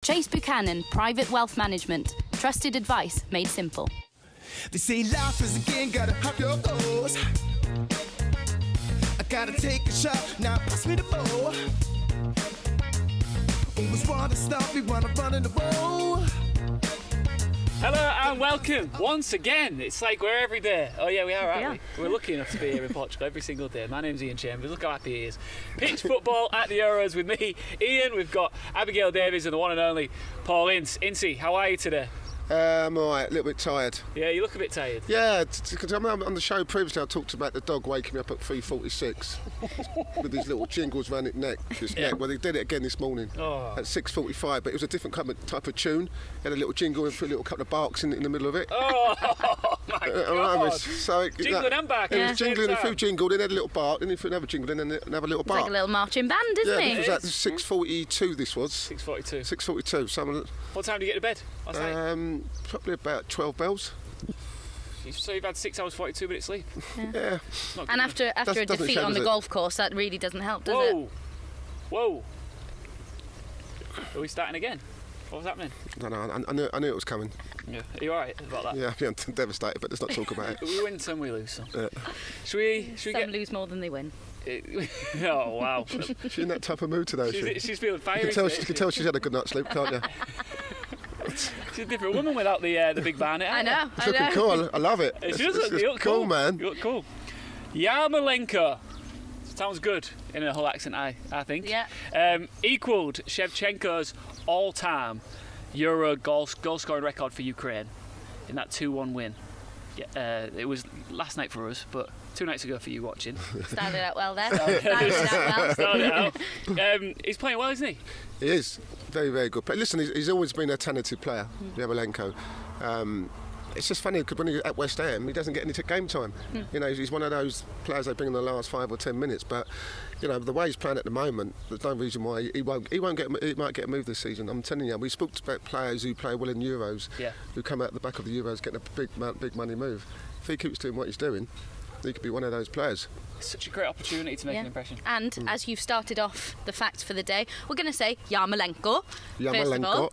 Chase Buchanan, Private Wealth Management. Trusted advice made simple. They say life is a game, gotta have your goals. I gotta take a shot, now pass me the ball. Always wanna stop me when I'm running the ball. Hello and welcome once again. It's like we're every day. Oh yeah, we are, aren't we? We're lucky enough to be here in Portugal every single day. My name's Iain Chambers. Look how happy he is. Pitch football at the Euros with me, Iain. We've got Abigail, Davies, and the one and only Paul Ince. Ince, how are you today? I'm alright, a little bit tired. Yeah, you look a bit tired. Yeah, because on the show previously I talked about the dog waking me up at 3:46 with his little jingles around his neck. Well, they did it again this morning at 6:45, but it was a different type of tune. Had a little jingle and a little couple of barks in the middle of it. Oh my God! So jingling and barking. It was jingling, a few jingled, then had a little bark, then another jingle, then another little bark. It's like a little marching band, isn't it? Yeah, this was at 6:42. This was 6:42. 6:42. What time did you get to bed last night? Probably about 12 bells. So you've had 6 hours 42 minutes sleep. Yeah. And after a defeat on the golf course, that really doesn't help, does it? Whoa! Are we starting again? What was happening? I don't know. I knew it was coming. Yeah. Are you alright about that? Yeah, I'm devastated, but let's not talk about it. We win some, we lose some. Yeah. Should we some lose more than they win. Oh wow! She's in that type of mood today. She's feeling fiery. You can tell she's had a good night's sleep, can't you? She's a different woman without the big barnet. I know. It's looking cool. I love it. You look cool, man. You look cool. Yarmolenko. Sounds good in a whole accent, I think. Yeah. Equalled Shevchenko's all-time Euro goal scoring record for Ukraine in that 2-1 win. Yeah, it was last night for us, but 2 nights ago for you watching. Started out well there. Started out well. He's playing well, isn't he? He is. Very, very good. But listen, he's always been a talented player, Yarmolenko. It's just funny because when he's at West Ham, he doesn't get any game time. You know, he's one of those players they bring in the last 5 or 10 minutes. But you know, the way he's playing at the moment, there's no reason why he might get a move this season. I'm telling you, we spoke about players who play well in Euros, who come out the back of the Euros getting a big money move. If he keeps doing what he's doing, he could be one of those players. It's such a great opportunity to make an impression. And as you've started off the facts for the day, we're going to say Yarmolenko, first of all.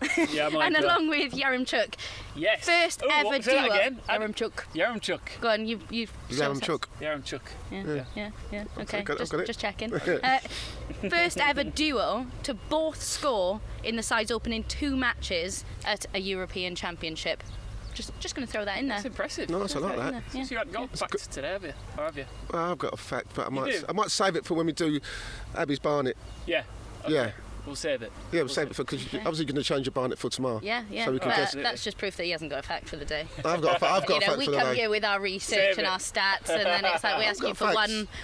And along with Yaremchuk. Yes. First ever duo. Yaremchuk. Go on, you Yaremchuk. Yeah. Okay, I've got it. just checking. First ever duo to both score in the side's opening 2 matches at a European Championship. Just going to throw that in there. That's impressive. Nice, I like that. Yeah. So you haven't got facts today, have you? Or have you? Well, I've got a fact, but I might save it for when we do Abby's Barnet. Yeah. Okay. Yeah. We'll save it. Yeah, we'll save it for because obviously you're going to change your Barnet for tomorrow. Yeah. So we can that's just proof that he hasn't got a fact for the day. I've got a fact for the day. We come here with our research and our stats, and then it's like we ask you for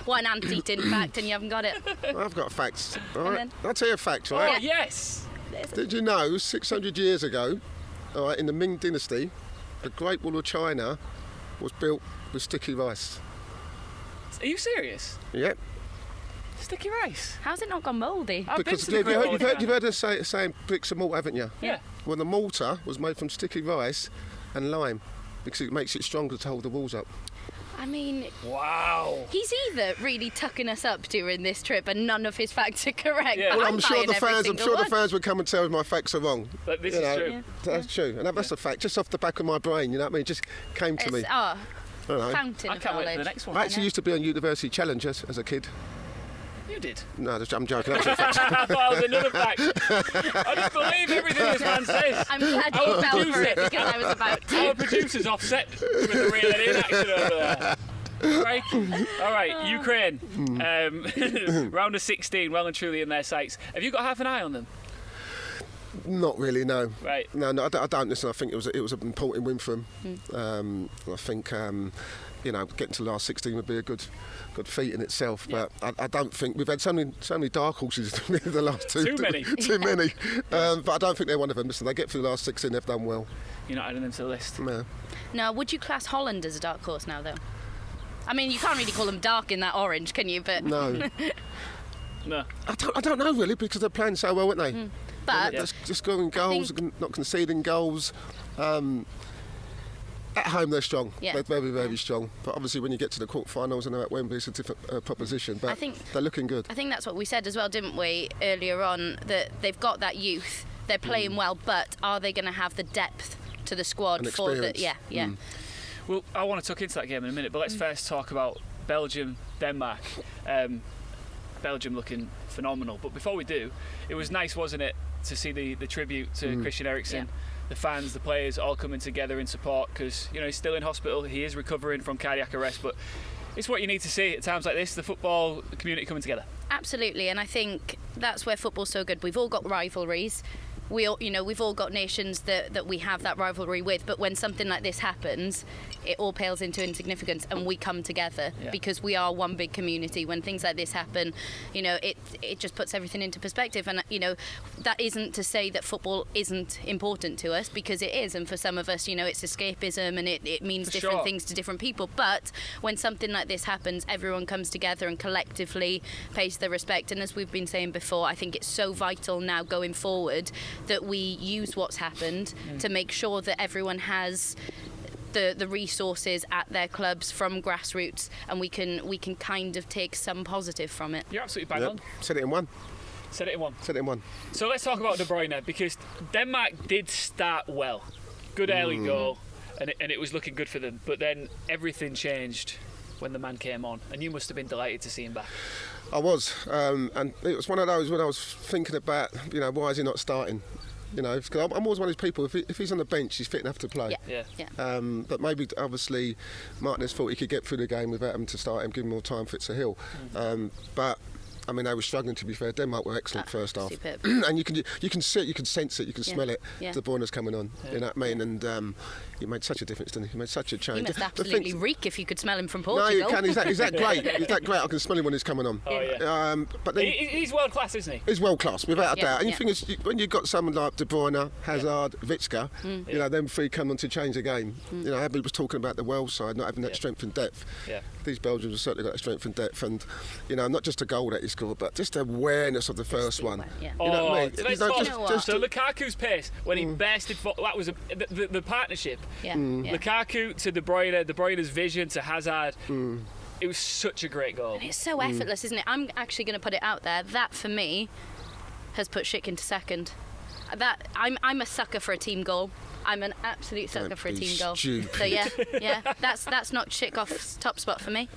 one anteating fact, and you haven't got it. I've got facts. All right. I'll tell you a fact, right? Oh yes. Did you know 600 years ago, all right, in the Ming Dynasty, the Great Wall of China was built with sticky rice? Are you serious? Yep. Sticky rice? How's it not gone mouldy? Because you've heard us saying bricks and mortar, haven't you? Yeah. Well, the mortar was made from sticky rice and lime because it makes it stronger to hold the walls up. I mean, wow. He's either really tucking us up during this trip and none of his facts are correct. Yeah. Well, I'm sure the fans would come and tell me my facts are wrong. But this is true. That's true. And that's a fact, just off the back of my brain, you know what I mean? It just came to me. Fountain I of can't wait knowledge. for the next one. I actually used to be on University Challenge as a kid. You did? No, I'm joking. That's a fact. Well, there's another fact. I just believe everything this man says. I'm glad you fell for it because I was about to. Our producer's offset with the real in action over there. All right, Ukraine. Round of 16, well and truly in their sights. Have you got half an eye on them? Not really, no. Right. No, I don't. Listen, I think it was an important win for them. I think getting to the last 16 would be a good feat in itself. But I don't think we've had so many dark horses in the last two. Too many. But I don't think they're one of them. Listen, they get through the last 16, they've done well. You're not adding them to the list. No. Now, would you class Holland as a dark horse now, though? I mean, you can't really call them dark in that orange, can you? But no. No. I don't know really because they're playing so well, aren't they? But just scoring goals, not conceding goals. At home they're strong. Yeah. They're very, very strong. But obviously when you get to the quarterfinals and they're at Wembley, it's a different proposition. But they're looking good. I think that's what we said as well, didn't we, earlier on, that they've got that youth. they're playing well, but are they going to have the depth to the squad And for the? experience. Yeah. Well, I want to tuck into that game in a minute, but let's first talk about Belgium, Denmark. Belgium looking phenomenal. But before we do, it was nice, wasn't it, to see the tribute to Christian Eriksen, the fans, the players all coming together in support, because he's still in hospital, he is recovering from cardiac arrest, but it's what you need to see at times like this, the football community coming together. Absolutely, and I think that's where football's so good. We've all got rivalries. We all, we've all got nations that we have that rivalry with, but when something like this happens, it all pales into insignificance, and we come together because we are one big community. When things like this happen, it just puts everything into perspective. And that isn't to say that football isn't important to us, because it is. And for some of us, it's escapism, and it means For different sure. things to different people. But when something like this happens, everyone comes together and collectively pays the respect. And as we've been saying before, I think it's so vital now going forward that we use what's happened to make sure that everyone has the resources at their clubs from grassroots, and we can kind of take some positive from it. You're absolutely bang on. Said it in one. Said it in one. So let's talk about De Bruyne, because Denmark did start well. Good early goal, and it was looking good for them. But then everything changed when the man came on, and you must have been delighted to see him back. I was, and it was one of those when I was thinking about, why is he not starting? Because I'm always one of these people, if he's on the bench, he's fit enough to play. Yeah. But maybe, obviously, Martinez thought he could get through the game without him to start him, give him more time for it to heal. But I mean, they were struggling, to be fair. Denmark were excellent first half. Superb. And you can see it, you can sense it, you can smell it. Yeah. De Bruyne's coming on, you know what I mean? And he made such a difference, didn't he? He made such a change. He must The absolutely thing- reek if you could smell him from No, Portugal. you can. He's that great. He's that great. I can smell him when he's coming on. Oh, yeah. But then He's world class, isn't he? he's world class, without a Yeah, doubt. And yeah. the thing is, when you've got someone like De Bruyne, Hazard, Vitska, them three come on to change the game. Abby was talking about the Welsh side not having that strength and depth. Yeah. These Belgians have certainly got that strength and depth, and not just a goal that he scored, but just the awareness of the first one. Yeah. You know what I mean? Let's He's not talk- just- so Lukaku's pace when he bursted, that was the partnership. Yeah. Yeah. Lukaku to De Bruyne's vision to Hazard. It was such a great goal. It's so effortless, isn't it? I'm actually going to put it out there. That, for me, has put Schick into second. I'm a sucker for a team goal. I'm an absolute sucker Don't for a be team goal. stupid. So yeah, that's not Schick off top spot for me.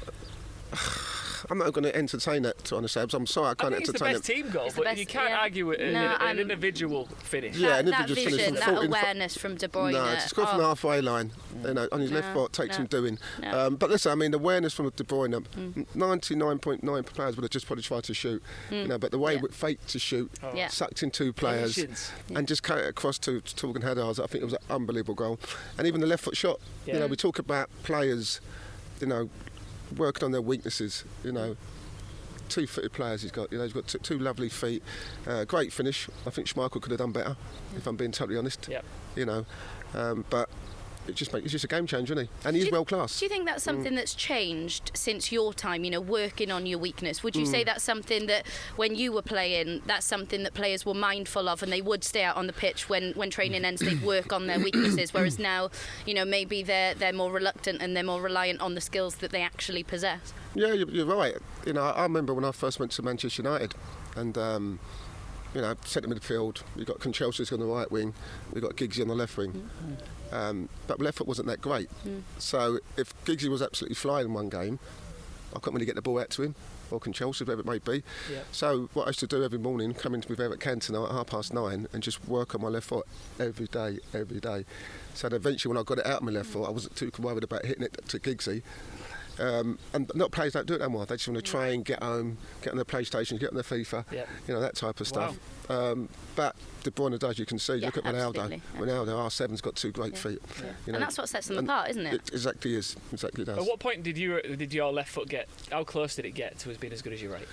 I'm not going to entertain that, to honest Abs. I'm sorry, I I can't think it's the entertain best it. team goal, It's the but best, you can't yeah. argue with an I'm- individual finish. Yeah, and if that you just finish vision, from that 40 awareness from De Bruyne. No, to score from the halfway line, on his left foot takes some doing. No. But listen, I mean, the awareness from De Bruyne, 99.9 players would have just probably tried to shoot. But the way with fate to shoot, Yeah. sucked in two players, Patience. and just cut it across to Torgan Hazard. I think it was an unbelievable goal. And even the left foot shot. Yeah. We talk about players, working on their weaknesses. Two-footed players he's got. He's got two lovely feet. Great finish. I think Schmeichel could have done better, if I'm being totally honest. Yep. But it's just a game changer, isn't he? And he's world class. Do you think that's something that's changed since your time, working on your weakness? Would you say that's something that when you were playing, that's something that players were mindful of and they would stay out on the pitch when training ends, they'd work on their weaknesses, whereas now, maybe they're more reluctant and they're more reliant on the skills that they actually possess? Yeah, you're right. I remember when I first went to Manchester United, and centre midfield, we've got Conchelsea's on the right wing, we've got Giggsy on the left wing. But left foot wasn't that great. So if Giggsy was absolutely flying in one game, I couldn't really get the ball out to him, or Conchelse, whoever it may be. Yeah. So what I used to do every morning, come into my there at Canton at 9:30 and just work on my left foot every day. So that eventually when I got it out of my left foot, I wasn't too worried about hitting it to Giggsy. And not players don't do it no more. They just want to try and get home, get on the PlayStation, get on the FIFA, Yep. that type of stuff. But De Bruyne does, you can see. Yeah, Look at Ronaldo. absolutely. Ronaldo, R7's got two great feet. And that's what sets them apart, isn't it? It exactly is. Exactly does. At what point did your left foot get? How close did it get to us being as good as your right,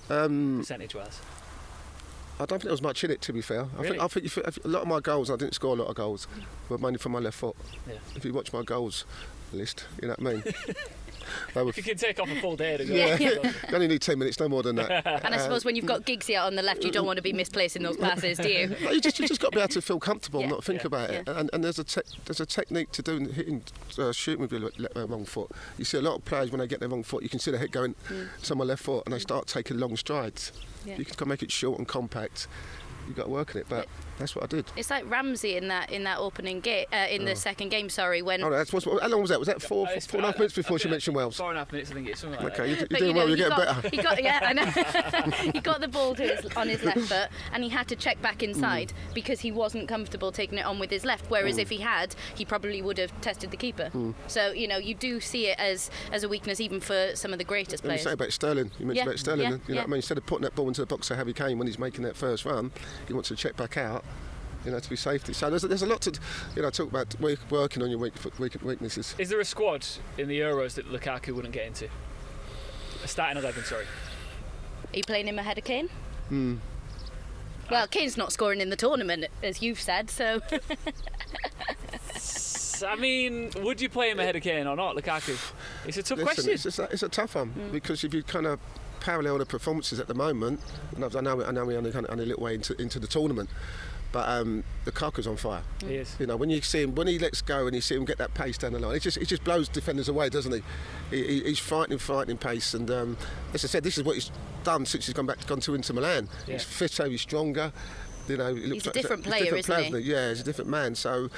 percentage-wise? I don't think there was much in it, to be fair. Really? I think a lot of my goals, I didn't score a lot of goals, were mainly from my left foot. Yeah. If you watch my goals list, you know what I mean? They were You can take off a full day to go. you only need 10 minutes, no more than that. And I suppose when you've got Giggsy out on the left, you don't want to be misplacing those passes, do you? You just got to be able to feel comfortable and Yeah. not think about it. Yeah. And there's a technique to doing hitting, shooting with your wrong foot. You see a lot of players when they get their wrong foot, you can see the hit going to my left foot, and they start taking long strides. Yeah. You can make it short and compact. You've got to work on it, but That's what I did. It's like Ramsey in that opening game, the second game. Sorry, when. Oh, how long was that? Was that 4.5 minutes before she mentioned Wales? 4.5 minutes, I think it's something like that. Okay, you're doing well. You're getting better. I know. He got the ball on his left foot, and he had to check back inside because he wasn't comfortable taking it on with his left. Whereas if he had, he probably would have tested the keeper. So you do see it as a weakness even for some of the greatest players. You say about Sterling. You mentioned about Sterling. Yeah, You know what I mean? Instead of putting that ball into the box so Harry Kane when he's making that first run, he wants to check back out. To be safety. So there's a lot to talk about working on your weaknesses. Is there a squad in the Euros that Lukaku wouldn't get into? A starting 11, sorry. Are you playing him ahead of Kane? Well, Kane's not scoring in the tournament, as you've said, so. I mean, would you play him ahead of Kane or not, Lukaku? It's a tough question. It's a tough one because if you kind of parallel the performances at the moment, and I know we're only a little way into the tournament. But Lukaku's on fire. He is. When you see him, when he lets go and you see him get that pace down the line, it just blows defenders away, doesn't he? He's frightening pace, and as I said, this is what he's done since he's gone to Inter Milan. Yeah. He's fitter, he's stronger. He looks he's a different player, isn't he? Yeah, he's a different man. So.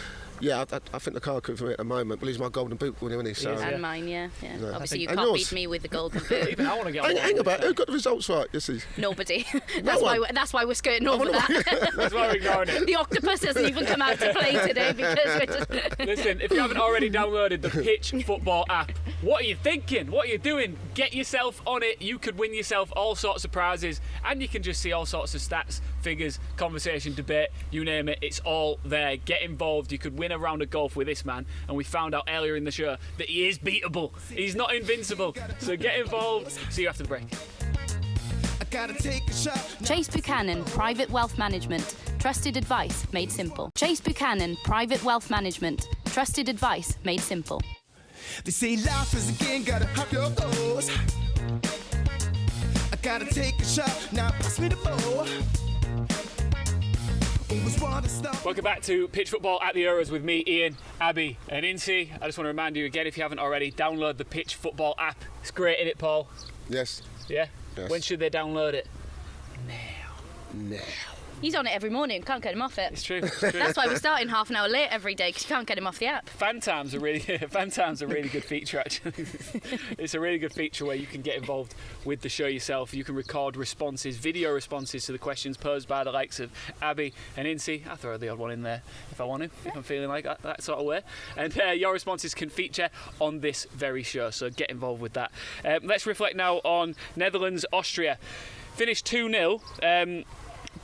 Yeah, I think Lukaku for me at the moment, well, he's my golden boot winner, isn't he? So, and mine, yeah. No. Obviously, you can't beat me with the golden boot. Even I want to get on. Hang about, who got the results right? Nobody. That's why we're skirting over that. That's why we're ignoring it. The octopus hasn't even come out to play today because we're just. Listen, if you haven't already downloaded the Pitch Football app, what are you thinking? What are you doing? Get yourself on it. You could win yourself all sorts of prizes, and you can just see all sorts of stats, figures, conversation, debate, you name it. It's all there. Get involved. You could win a round of golf with this man, and we found out earlier in the show that he is beatable. He's not invincible. So get involved. See you after the break. Chase Buchanan Private Wealth Management. Trusted advice made simple. Chase Buchanan Private Wealth Management. Trusted advice made simple. They say life is a game, gotta have your goals. I gotta take a shot, now pass me the ball. Welcome back to Pitch Football at the Euros with me, Iain, Abby and Ince. I just want to remind you again, if you haven't already, download the Pitch Football app. It's great, isn't it, Paul? Yes. Yeah? Yes. When should they download it? Now. He's on it every morning. Can't get him off it. It's true. It's true. That's why we're starting half an hour late every day, because you can't get him off the app. Fan time's a really good feature, actually. It's a really good feature where you can get involved with the show yourself. You can record responses, video responses to the questions posed by the likes of Abby and Ince. I throw the odd one in there if I want to, if I'm feeling like that sort of way. And your responses can feature on this very show, so get involved with that. Let's reflect now on Netherlands-Austria. Finished 2-0.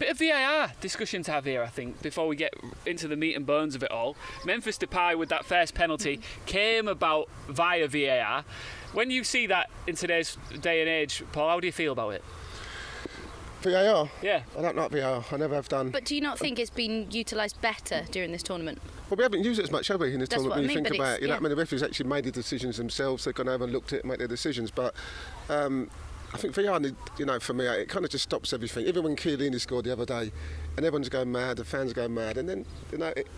Bit of VAR discussion to have here, I think, before we get into the meat and bones of it all. Memphis Depay with that first penalty came about via VAR. When you see that in today's day and age, Paul, how do you feel about it? VAR? Yeah. I don't like VAR. I never have done. But do you not think it's been utilised better during this tournament? Well, we haven't used it as much, have we, in this That's tournament? what When I you mean, think but about it, you know, yeah. I mean, the referees actually made the decisions themselves. They've gone over and looked at it and made their decisions. But I think VAR, for me, it kind of just stops everything. Even when Chiellini scored the other day, and everyone's going mad, the fans are going mad, and then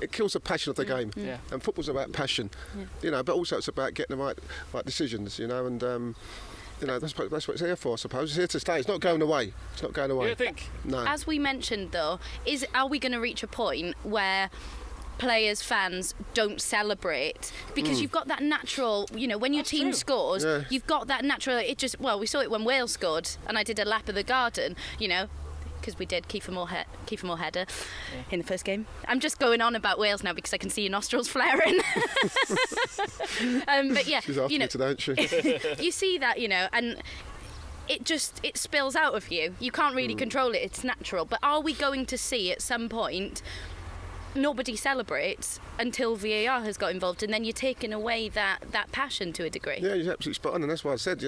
it kills the passion of the game. Yeah. And football's about passion, but also it's about getting the right decisions, and. That's what it's here for, I suppose. It's here to stay. It's not going away. It's not going away. You don't think? No. As we mentioned, though, are we going to reach a point where players, fans don't celebrate? Because you've got that natural, when your team scores, you've got that natural, we saw it when Wales scored, and I did a lap of the garden, because we did Kiefer Moore header in the first game. I'm just going on about Wales now because I can see your nostrils flaring. But yeah, she's after me today, isn't she? You see that, and it spills out of you. You can't really control it. It's natural. But are we going to see at some point? Nobody celebrates until VAR has got involved, and then you're taking away that passion to a degree. Yeah, you're absolutely spot on, and that's why I said,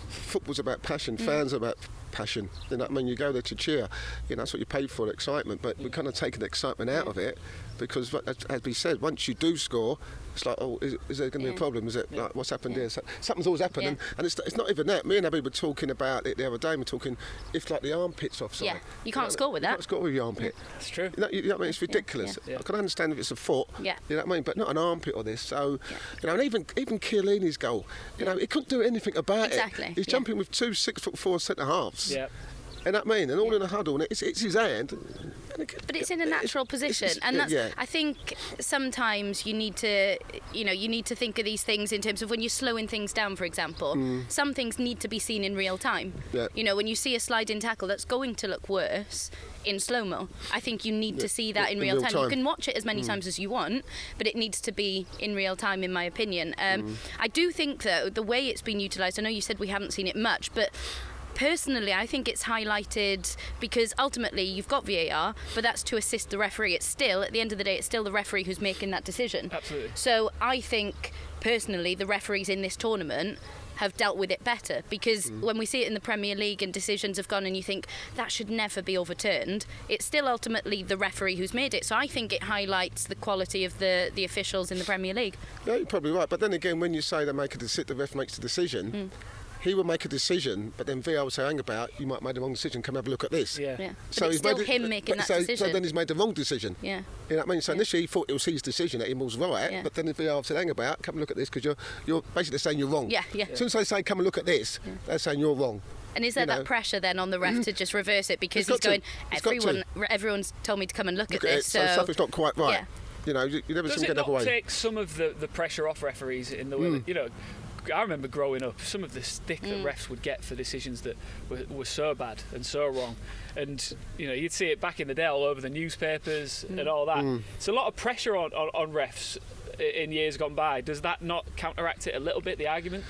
football's about passion, fans are about passion. You go there to cheer, that's what you pay for, excitement, but we're kind of taking the excitement out of it, because as we said, once you do score, it's like, is there going to be a problem? Is it like, what's happened here? Something's always happening, and it's not even that. Me and Abby were talking about it the other day. We're talking if like the armpit's offside. Yeah, you can't score with that. You can't score with your armpit. It's true. You know what I mean? It's ridiculous. Yeah. I can understand if it's a foot. Yeah. You know what I mean? But not an armpit or this. So, and even Chiellini's goal, he couldn't do anything about Exactly. it. He's jumping with two 6'4" centre halves. Yeah. And that mean, and all in a huddle, and it's his hand. But it's in a natural position, and that's. I think sometimes you need to think of these things in terms of when you're slowing things down. For example, some things need to be seen in real time. Yeah. You know, when you see a sliding tackle that's going to look worse in slow-mo, I think you need to see that in real time. You can watch it as many times as you want, but it needs to be in real time, in my opinion. I do think, though, the way it's been utilised, I know you said we haven't seen it much, but personally, I think it's highlighted because ultimately you've got VAR, but that's to assist the referee. It's still, at the end of the day, it's still the referee who's making that decision. Absolutely. So I think, personally, the referees in this tournament have dealt with it better, because when we see it in the Premier League and decisions have gone and you think that should never be overturned, it's still ultimately the referee who's made it. So I think it highlights the quality of the officials in the Premier League. Yeah, you're probably right. But then again, when you say the ref makes the decision, he will make a decision, but then VAR will say, hang about, you might have made the wrong decision, come have a look at this. Yeah. So it's still him making that decision. So then he's made the wrong decision. Yeah. You know what I mean? So initially he thought it was his decision that he was right, but then the VAR said, hang about, come and look at this, because you're basically saying you're wrong. Yeah. As soon as they say, come and look at this, they're saying you're wrong. And is there that pressure then on the ref to just reverse it, because he's going, everyone's told me to come and look at this, so something's not quite right. Yeah. You know, you never Does seem to it get another not way. take some of the pressure off referees in the way that, you know, I remember growing up, some of the stick that refs would get for decisions that were so bad and so wrong. And, you know, you'd see it back in the day all over the newspapers and all that. It's a lot of pressure on refs in years gone by. Does that not counteract it a little bit, the argument?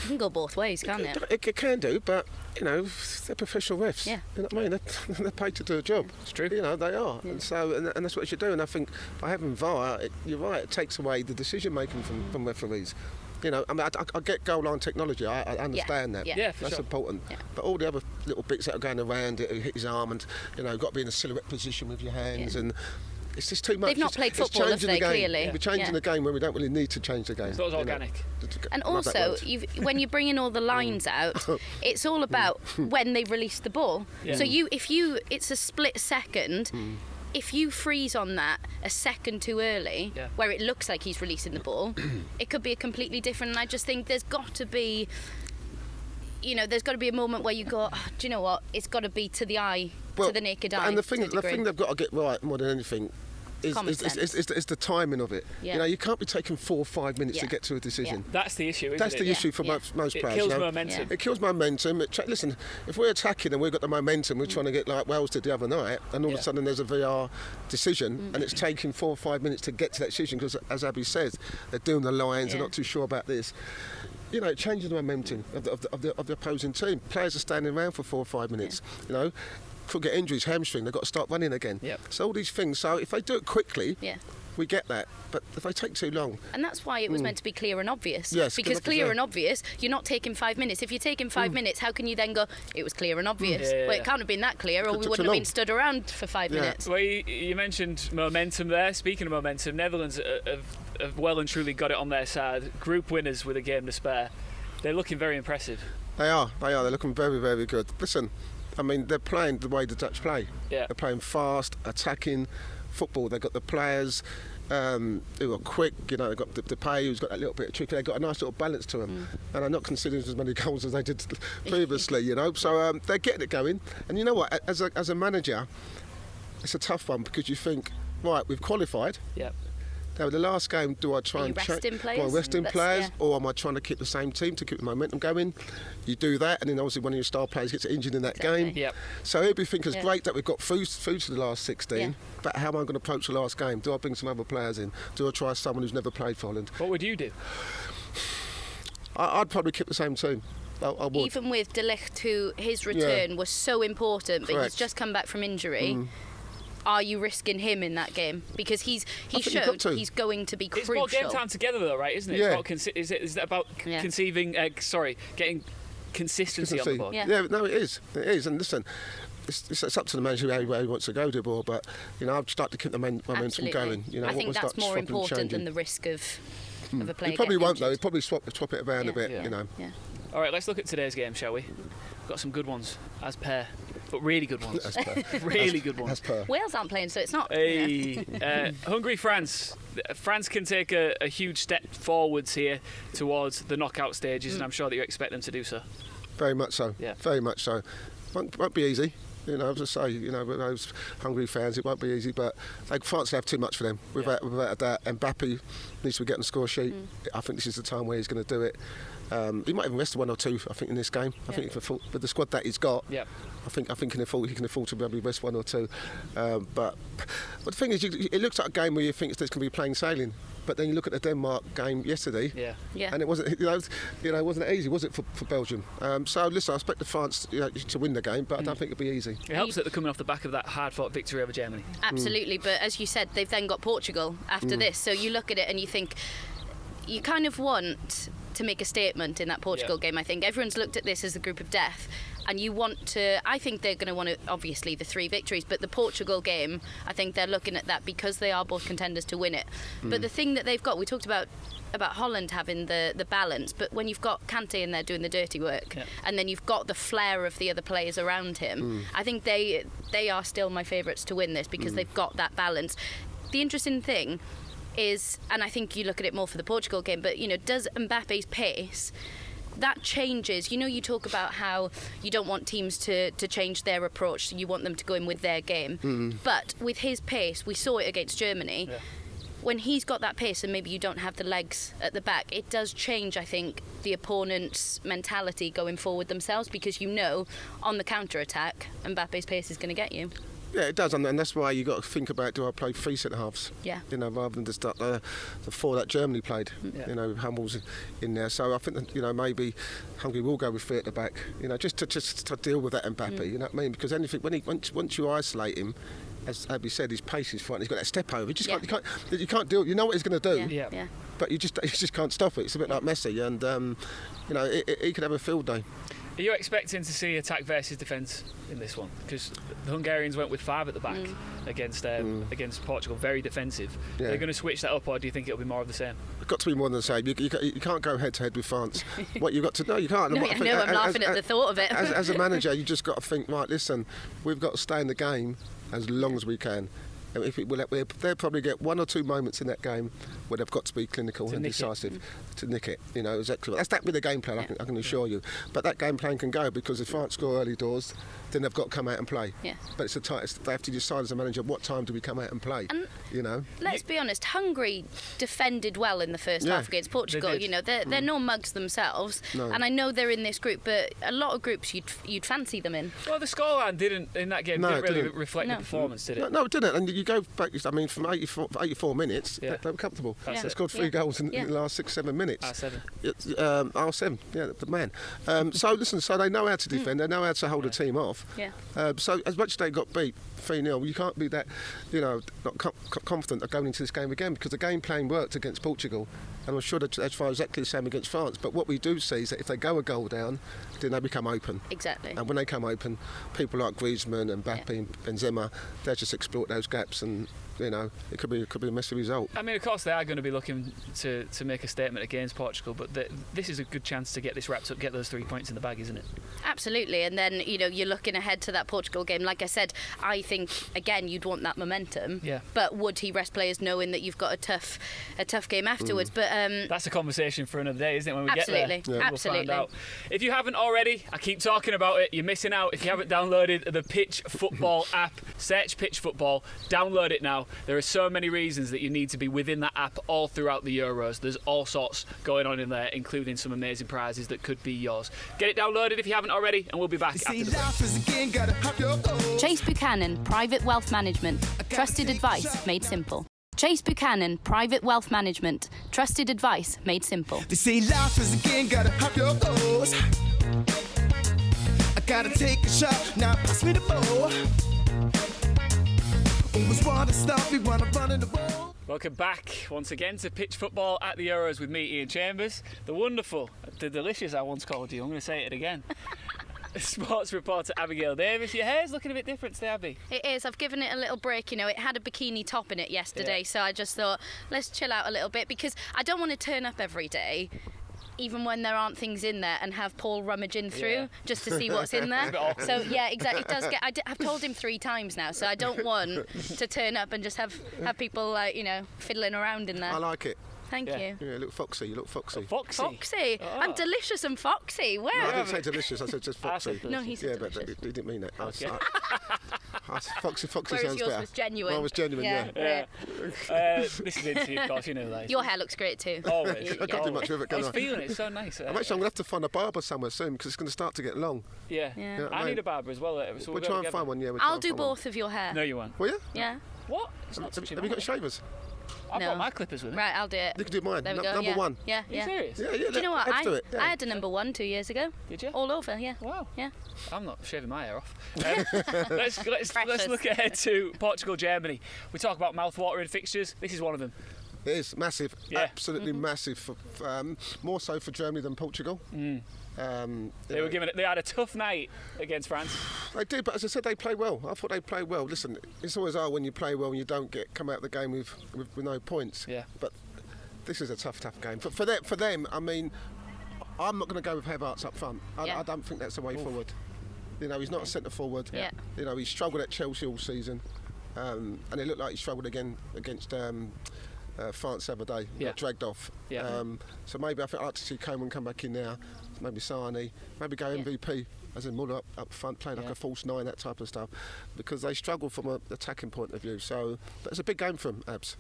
It can go both ways, can't it? It can do, but, you know, they're professional refs. Yeah. You know what I mean? They're paid to do a job. It's true. You know, they are. Yeah. And so, and that's what you should do. And I think by having VAR, you're right, it takes away the decision-making from referees. You know, I mean, I get goal line technology. I understand that. Yeah, for that's sure. important. Yeah. But all the other little bits that are going around it, hit his arm, and you know, got to be in a silhouette position with your hands, and it's just too much. They've not played football, have they? Clearly, we're changing the game when we don't really need to change the game. So it's organic. And also, when you're bringing all the lines out, it's all about when they release the ball. Yeah. So it's a split second. If you freeze on that a second too early, where it looks like he's releasing the ball, it could be a completely different. And I just think there's got to be, there's got to be a moment where you go, do you know what? It's got to be to the eye, to the naked eye. And the thing they've got to get right more than anything is the timing of it. Yeah. You know, you can't be taking 4 or 5 minutes to get to a decision. Yeah. That's the issue, isn't it? That's the issue for most players. It kills momentum. It kills momentum. Listen, if we're attacking and we've got the momentum, we're trying to get like Wales did the other night, and all of a sudden there's a VR decision, and it's taking 4 or 5 minutes to get to that decision because, as Abby says, they're doing the lines, they're not too sure about this. You know, changing the momentum of the opposing team. Players are standing around for 4 or 5 minutes. You know, could get injuries, hamstring. They've got to start running again. Yep. So all these things. So if they do it quickly, we get that. But if they take too long, and that's why it was meant to be clear and obvious. Yes, because clear and obvious, you're not taking 5 minutes. If you're taking 5 minutes, how can you then go? It was clear and obvious. Well, it can't have been that clear, or we wouldn't have been stood around for 5 minutes. Well, you mentioned momentum there. Speaking of momentum, Netherlands have well and truly got it on their side. Group winners with a game to spare. They're looking very impressive. They are. They're looking very, very good. Listen, I mean, they're playing the way the Dutch play. Yeah. They're playing fast, attacking football. They've got the players who are quick. You know, they've got the pay who's got that little bit of trick. They've got a nice little balance to them, and they're not conceding as many goals as they did previously. You know, so they're getting it going. And you know what? As a manager, it's a tough one because you think, right, we've qualified. Yep. Now, the last game, do I try and resting players? Am I resting players, or am I trying to keep the same team to keep the momentum going? You do that, and then obviously one of your star players gets injured in that game. Yep. So everything is great that we've got food for the last 16, but how am I going to approach the last game? Do I bring some other players in? Do I try someone who's never played for Holland? What would you do? I'd probably keep the same team. I would. Even with De Ligt, who his return was so important, but he's just come back from injury. Are you risking him in that game? Because he showed he's going to be crucial. It's more game time together, though, right? Isn't it? Yeah. Is it about getting consistency on the board? Yeah, no, it is. It is. And listen, it's up to the manager where he wants to go to the ball. But you know, I'd start to keep the momentum going. You know, I think that's more important than the risk of a player. He probably won't, though. Injured. He'll probably swap it around a bit. Yeah. You know. Yeah. All right, let's look at today's game, shall we? We've got some good ones as per. But really good ones. As per. Really good ones. As per. Wales aren't playing, so it's not. Hungary, France. France can take a huge step forwards here towards the knockout stages, and I'm sure that you expect them to do so. Very much so. Yeah. Very much so. won't be easy. You know, as I say, you know, with those hungry fans, it won't be easy, but France have too much for them, without a doubt. And Mbappe needs to get on the score sheet. I think this is the time where he's going to do it. He might even rest one or two, I think, in this game. I think with the squad that he's got, I think he can afford to be able to rest one or two. But the thing is, it looks like a game where you think there's going to be plain sailing. But then you look at the Denmark game yesterday, and it wasn't, it wasn't easy, was it, for Belgium? So listen, I expect the France to win the game, but I don't think it'll be easy. It helps that they're coming off the back of that hard-fought victory over Germany. Absolutely, but as you said, they've then got Portugal after this. So you look at it and you think, you kind of want to make a statement in that Portugal game. I think everyone's looked at this as a group of death. And you want to, I think they're going to want to, obviously, the 3 victories, but the Portugal game, I think they're looking at that because they are both contenders to win it. But the thing that they've got, we talked about Holland having the balance, but when you've got Kante in there doing the dirty work, and then you've got the flair of the other players around him, I think they are still my favourites to win this because they've got that balance. The interesting thing is, and I think you look at it more for the Portugal game, but, you know, does Mbappe's pace... that changes. You know, you talk about how you don't want teams to change their approach, you want them to go in with their game. But with his pace, we saw it against Germany, when he's got that pace and maybe you don't have the legs at the back, it does change, I think, the opponent's mentality going forward themselves, because you know, on the counter-attack, Mbappe's pace is going to get you. Yeah, it does, and that's why you got to think about, do I play 3 centre-halves? Yeah. You know, rather than just the 4 that Germany played. You know, Hummels in there. So I think that, you know, maybe Hungary will go with 3 at the back. You know, just to deal with that Mbappe. You know what I mean? Because anything once you isolate him, as Abby said, his pace is fine. He's got that step over. You can't deal. You know what he's going to do. Yeah. But you just can't stop it. It's a bit like Messi, and you know, he could have a field day. Are you expecting to see attack versus defence in this one? Because the Hungarians went with 5 at the back against Portugal, very defensive. Yeah. They're going to switch that up, or do you think it'll be more of the same? It's got to be more than the same. You can't go head to head with France. What you've got to know, you can't. I'm laughing at the thought of it. As a manager, you just got to think, right, listen, we've got to stay in the game as long as we can. They'll probably get 1 or 2 moments in that game where they've got to be clinical and decisive to nick it. You know, exactly. That's that with the game plan, I can assure you. But that game plan can go, because if France score early doors, then they've got to come out and play. Yeah. But they have to decide as a manager, what time do we come out and play? And you know. Let's be honest, Hungary defended well in the first half against Portugal. You know, they're no mugs themselves, and I know they're in this group, but a lot of groups you'd fancy them in. Well, the scoreline didn't really reflect the performance, did it? No, it didn't. And you go back, I mean, from 84 minutes, they were comfortable. They scored 3 goals in the last 6-7 minutes. R7. R7, the man. So listen, so they know how to defend, they know how to hold a team off. So as much as they got beat 3-0, you can't be that, you know, not confident of going into this game again, because the game plan worked against Portugal, and I'm sure that's exactly the same against France. But what we do see is that if they go a goal down, then they become open. Exactly. And when they come open, people like Griezmann and Mbappe and Benzema, they just exploit those gaps, and you know, it could be a messy result. I mean, of course they are going to be looking to make a statement against Portugal, but this is a good chance to get this wrapped up, get those 3 points in the bag, isn't it? Absolutely. And then, you know, you're looking ahead to that Portugal game. Like I said, I think again you'd want that momentum. Yeah. But would he rest players knowing that you've got a tough game afterwards? But that's a conversation for another day, isn't it? When we get there, absolutely. We'll find out. If you haven't already, I keep talking about it. You're missing out. If you haven't downloaded the Pitch Football app, search Pitch Football. Download it now. There are so many reasons that you need to be within that app all throughout the Euros. There's all sorts going on in there, including some amazing prizes that could be yours. Get it downloaded if you haven't already, and we'll be back after the break. Chase Buchanan Private Wealth Management. Trusted advice made simple. Chase Buchanan Private Wealth Management. Trusted advice made simple. They say life is a game, gotta have your goals. I gotta take a shot, now pass me the ball. Welcome back once again to Pitch Football at the Euros with me, Iain Chambers. The wonderful, the delicious, I once called you. I'm going to say it again. Sports reporter Abigail Davies. Your hair's looking a bit different today, Abby. It is. I've given it a little break. You know, it had a bikini top in it yesterday, so I just thought, let's chill out a little bit, because I don't want to turn up every day, even when there aren't things in there, and have Paul rummaging through just to see what's in there. So yeah, exactly. It does get. I've told him 3 times now, so I don't want to turn up and just have people like, you know, fiddling around in there. I like it. Thank you. Yeah, you look foxy. You look foxy. Foxy. Foxy. Oh. I'm delicious and foxy. Where? No, I didn't say delicious. I said just foxy. No, he said but delicious. he didn't mean that. Okay. Foxy Whereas sounds yours better. was genuine. Mine was genuine, yeah. Right. This is Ince, of course, you know that. Your hair looks great too. Always. I can't do much with it, I can was I? feeling it. It's so nice. I'm going to have to find a barber somewhere soon because it's going to start to get long. Yeah. Yeah. You know what I I need mean? a barber as well. So We'll go try and together. find one, yeah. we'll try I'll and do find one. both of your hair. No, you won't. Will you? Yeah. What? It's not Have touching you got mine. shavers? I've No. got my clippers with me. Right, I'll do it. You can do mine. There we go. Number yeah. one. Yeah, Are you yeah. serious? Yeah, Do you know what? Let's do it. Yeah. I had a number 1 2 years ago. Did you? All over, yeah. Wow. Yeah. I'm not shaving my hair off. Let's Precious. look ahead to Portugal, Germany. We talk about mouth-watering fixtures. This is one of them. It is massive, Yeah. absolutely massive. More so for Germany than Portugal. You know, They had a tough night against France. They did, but as I said, they played well. I thought they played well. Listen, it's always hard when you play well and you don't come out of the game with no points. Yeah. But this is a tough game. For them, I mean, I'm not going to go with Havertz up front. Yeah. I don't think that's the way forward. You know, he's not a centre forward. Yeah. You know, he struggled at Chelsea all season, and it looked like he struggled again against France the other day. Yeah. Got dragged off. Yeah. So maybe I think I'd like to see Coman come back in now. Maybe Sane. Maybe go MVP. As in Muller up front, playing like a false 9, that type of stuff, because they struggle from an attacking point of view. So that's a big game for them, Abs.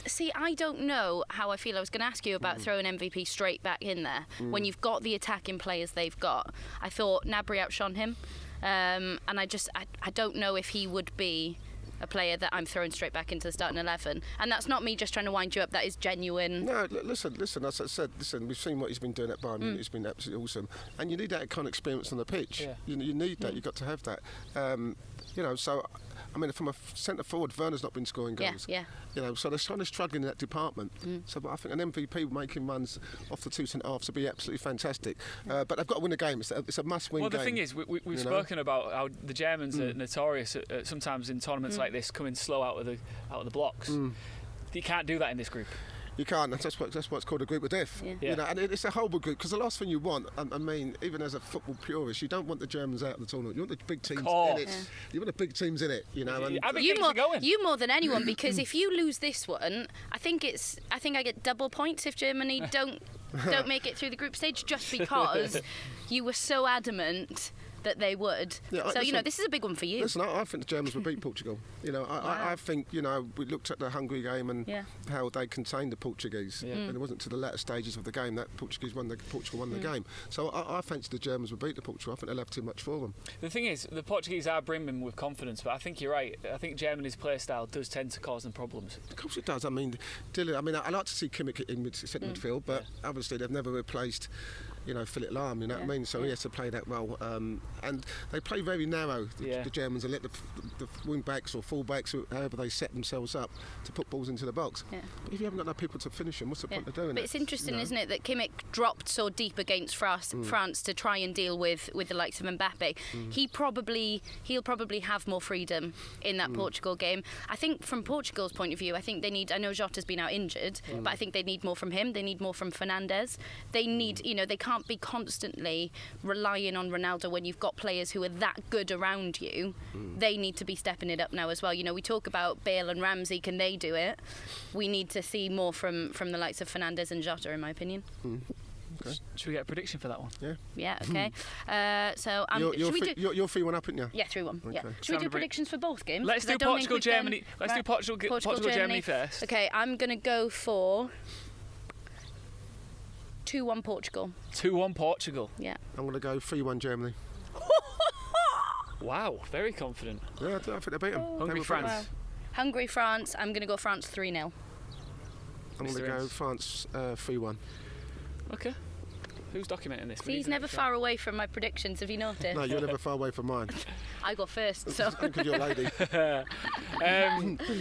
See, I don't know how I feel. I was going to ask you about throwing MVP straight back in there when you've got the attacking players they've got. I thought Gnabry outshone him, and I don't know if he would be a player that I'm throwing straight back into the starting 11. And that's not me just trying to wind you up. That is genuine. No, listen. As I said, we've seen what he's been doing at Bayern Munich. It's been absolutely awesome. And you need that kind of experience on the pitch. Yeah. You need that. You've got to have that. You know, so I mean, from a centre forward, Werner's not been scoring goals. Yeah. You know, so they're kind of struggling in that department. So, but I think an MVP making runs off the 2 centre halves would be absolutely fantastic. But they've got to win a game. It's a must-win game. Well, the thing is, we've spoken about how the Germans are notorious sometimes in tournaments like this, coming slow out of the blocks. You can't do that in this group. You can't. That's what's called a group of death. Yeah. You know, and it's a horrible group because the last thing you want, I mean, even as a football purist, you don't want the Germans out of the tournament. You want the big teams in it. Yeah. You want the big teams in it. You know. And You more than anyone, because if you lose this one, I think I get double points if Germany don't make it through the group stage, just because you were so adamant that they would. Yeah, so, this is a big one for you. Listen, I think the Germans would beat Portugal. You know, I think, we looked at the Hungary game and how they contained the Portuguese. Yeah. And it wasn't to the latter stages of the game that Portugal won the game. So I fancy the Germans would beat the Portugal. I think they'll have too much for them. The thing is, the Portuguese are brimming with confidence, but I think you're right. I think Germany's play style does tend to cause them problems. Of course it does. I mean, I like to see Kimmich in centre midfield, but obviously they've never replaced Philip Lahm, you know what I mean? So he has to play that role. And they play very narrow, the Germans, and let the wing backs or full backs, however they set themselves up, to put balls into the box. Yeah. But if you haven't got enough people to finish them, what's the point of doing it? But it's interesting, isn't it, that Kimmich dropped so deep against France to try and deal with the likes of Mbappe. He'll probably have more freedom in that Portugal game. I think from Portugal's point of view, I know Jota's been out injured, but I think they need more from him. They need more from Fernandes. They need, they can't be constantly relying on Ronaldo when you've got players who are that good around you. They need to be stepping it up now as well. We talk about Bale and Ramsey, can they do it? We need to see more from the likes of Fernandes and Jota, in my opinion. Okay. Should we get a prediction for that one? Yeah, okay. So you're 3-1 up, aren't you? Yeah, 3-1. Okay. Yeah. Should we do predictions for both games? Let's do Portugal, Germany. Let's do Portugal, Germany first. Okay, I'm going to go for 2-1 Portugal. 2-1 Portugal. Yeah. I'm going to go 3-1 Germany. Wow, very confident. Yeah, I think they beat them. Hungry France. Wow. Hungary, France. I'm going to go France 3-0. I'm going to go France 3-1. Okay. Who's documenting this? See, he's never far away from my predictions, have you noticed? No, you're never far away from mine. I go first, so. Because you're a lady.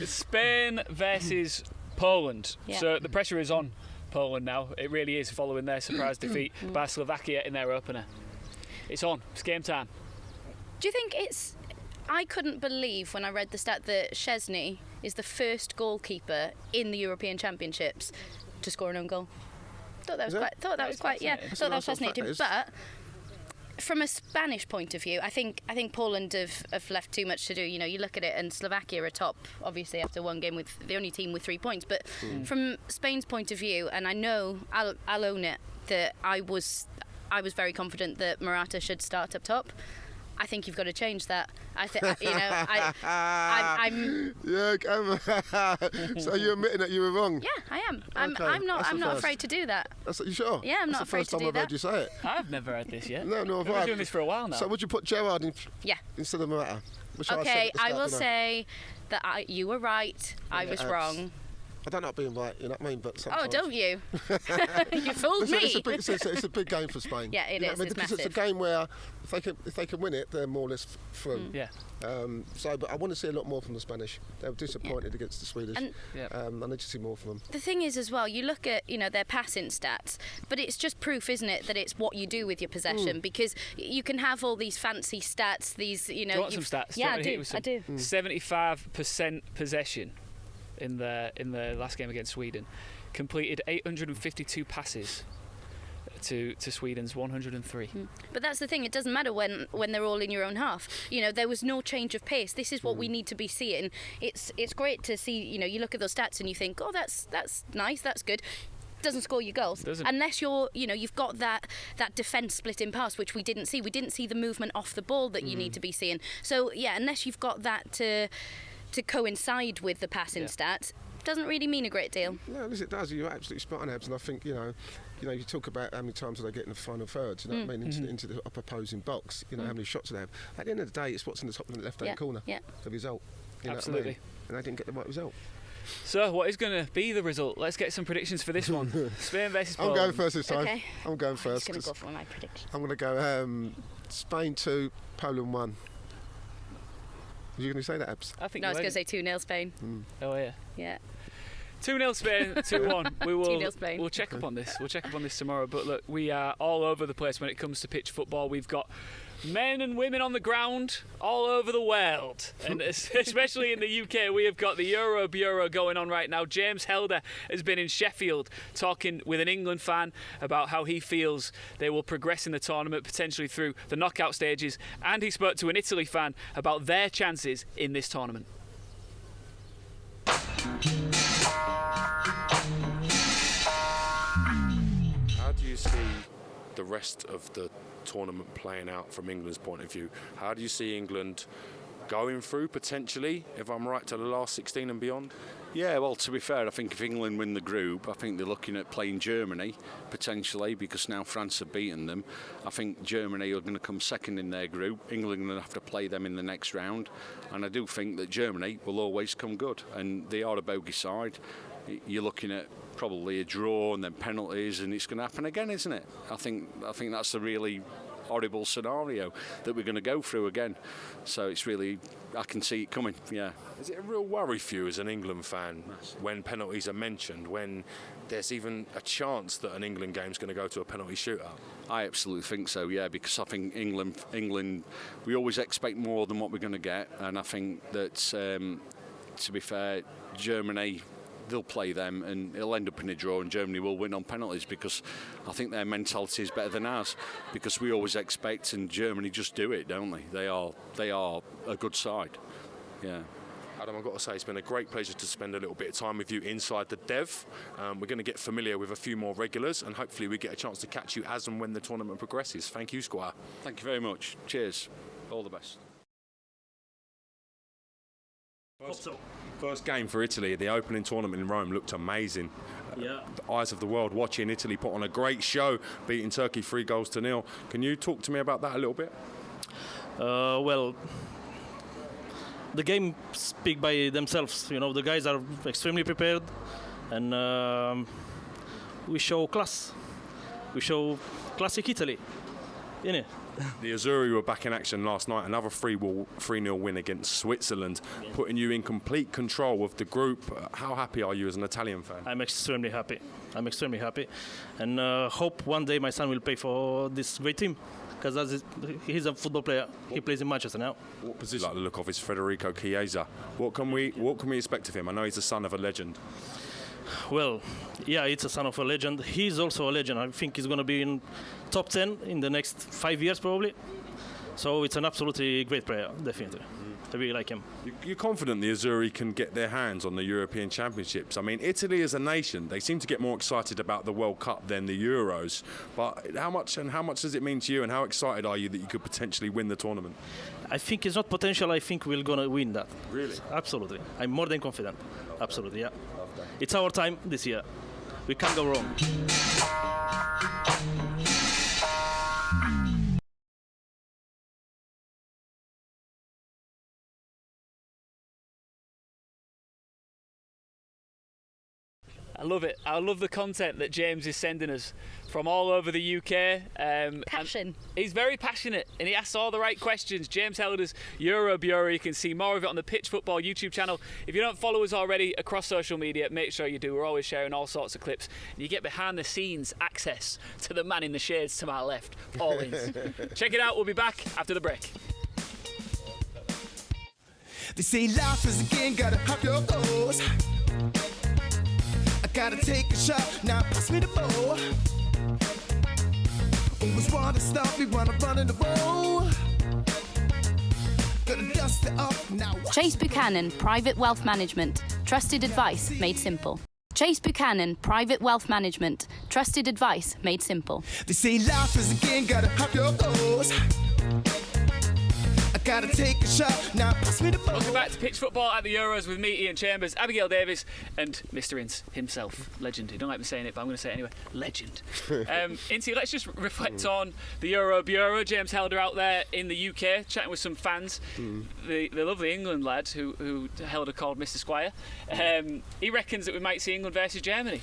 Spain versus Poland. Yeah. So the pressure is on Poland now. It really is, following their surprise defeat by Slovakia in their opener. It's on. It's game time. Do you think I couldn't believe when I read the stat that Szczesny is the first goalkeeper in the European Championships to score an own goal. Thought that was fascinating. But from a Spanish point of view, I think Poland have left too much to do. You know, you look at it, and Slovakia are top, obviously, after one game, with the only team with 3 points. But from Spain's point of view, and I know I'll own it, that I was very confident that Morata should start up top. I think you've got to change that. I think, you know, I'm. Yeah, so you're admitting that you were wrong? Yeah, I am. Okay, I'm not first. afraid to do that. You sure? Yeah, I'm not afraid to do That's the first time I've heard you say it. I've never heard this yet. No, I've been doing this for a while now. So would you put Gerrard in Yeah. instead of Morata? Okay, I will say that you were right. I was wrong. I don't like being right, you know what I mean? But sometimes. Oh, don't you? You fooled me. It's a big game for Spain. Yeah, it you know is. what I mean? It's Because massive. it's a game where if they can win it, they're more or less through. Yeah. But I want to see a lot more from the Spanish. They were disappointed against the Swedish. And I need to see more from them. The thing is, as well, you look at their passing stats, but it's just proof, isn't it, that it's what you do with your possession? Because you can have all these fancy stats. These, Do you want some stats? Yeah, I do. 75% possession in the last game against Sweden. Completed 852 passes to Sweden's 103. But that's the thing, it doesn't matter when they're all in your own half. You know, there was no change of pace. This is what we need to be seeing. It's great to see, you look at those stats and you think, oh, that's nice, that's good. Doesn't score your goals unless you've got that defence split in pass, which we didn't see. We didn't see the movement off the ball that you need to be seeing. So yeah, unless you've got that to coincide with the passing stats, doesn't really mean a great deal. No, at least it does. You're absolutely spot on, Abs, and I think you talk about how many times they get in the final thirds, you know what I mean, into the opposing box, how many shots they have. At the end of the day, it's what's in the top left-hand corner, the result. You know Absolutely. what I mean? And they didn't get the right result. So, what is going to be the result? Let's get some predictions for this one. Spain versus Poland. I'm going first this time. Okay. I'm going first. I'm just going to go for my prediction. I'm going to go Spain 2, Poland 1. Were you going to say that, Abs? I think No, I was going to say 2-0 Spain. Oh, yeah. Yeah. 2-0 Spain, 2-1. We will 2-0 Spain. We'll check up on this. We'll check up on this tomorrow. But look, we are all over the place when it comes to pitch football. We've got men and women on the ground all over the world, and especially in the UK, we have got the Euro Bureau going on right now. James Helder has been in Sheffield talking with an England fan about how he feels they will progress in the tournament, potentially through the knockout stages, and he spoke to an Italy fan about their chances in this tournament. How do you see the rest of the tournament playing out from England's point of view? How do you see England going through potentially, if I'm right, to the last 16 and beyond? Yeah, well, to be fair, I think if England win the group, I think they're looking at playing Germany, potentially, because now France have beaten them. I think Germany are going to come second in their group. England are going to have to play them in the next round. And I do think that Germany will always come good. And they are a bogey side. You're looking at probably a draw and then penalties, and it's going to happen again, isn't it? I think that's a really horrible scenario that we're going to go through again. So it's really, I can see it coming, yeah. Is it a real worry for you as an England fan when penalties are mentioned, when there's even a chance that an England game's going to go to a penalty shootout? I absolutely think so, yeah, because I think England, we always expect more than what we're going to get, and I think that, to be fair, Germany, they'll play them and it'll end up in a draw and Germany will win on penalties, because I think their mentality is better than ours, because we always expect, and Germany just do it, don't they? They are a good side, yeah. Adam, I've got to say, it's been a great pleasure to spend a little bit of time with you inside the Dev. We're going to get familiar with a few more regulars, and hopefully we get a chance to catch you as and when the tournament progresses. Thank you, Squire. Thank you very much. Cheers. All the best. First game for Italy, the opening tournament in Rome, looked amazing. Yeah. The eyes of the world watching Italy put on a great show, beating Turkey 3-0. Can you talk to me about that a little bit? Well, the game speak by themselves. The guys are extremely prepared, and we show class. We show classic Italy, innit? The Azzurri were back in action last night. Another 3-0 win against Switzerland, putting you in complete control of the group. How happy are you as an Italian fan? I'm extremely happy, and hope one day my son will play for this great team, because he's a football player. He plays in Manchester now. What position? Like the look of his Federico Chiesa. What can we expect of him? I know he's the son of a legend. Well, yeah, it's a son of a legend. He's also a legend. I think he's going to be in top 10 in the next 5 years probably. So it's an absolutely great player, definitely. I really like him. You're confident the Azzurri can get their hands on the European Championships? I mean, Italy as a nation, they seem to get more excited about the World Cup than the Euros. But how much does it mean to you, and how excited are you that you could potentially win the tournament? I think it's not potential. I think we're going to win that. Really? Absolutely. I'm more than confident. Absolutely, yeah. It's our time this year. We can't go wrong. I love it. I love the content that James is sending us from all over the UK. Passion. He's very passionate and he asks all the right questions. James Helder's Euro Bureau. You can see more of it on the Pitch Football YouTube channel. If you don't follow us already across social media, make sure you do. We're always sharing all sorts of clips. And you get behind the scenes access to the man in the shades to my left, Paul Ince. Check it out. We'll be back after the break. They say life is a game, gotta have your goals. I gotta take a shot, now pass me the ball. Always wanna stop me, wanna run in the ball. Gotta dust it off now. Chase Buchanan, Private Wealth Management. Trusted advice made simple. Chase Buchanan, Private Wealth Management. Trusted advice made simple. They say life is a game, gotta have your goals. I gotta take a shot, now pass me the ball. Welcome back to Pitch Football at the Euros with me, Iain Chambers, Abigail Davies and Mr. Ince himself. Legend. He don't like me saying it, but I'm going to say it anyway. Legend. Ince, let's just reflect on the Euro Bureau. James Helder out there in the UK chatting with some fans. The lovely England lad who Helder called Mr. Squire. He reckons that we might see England versus Germany.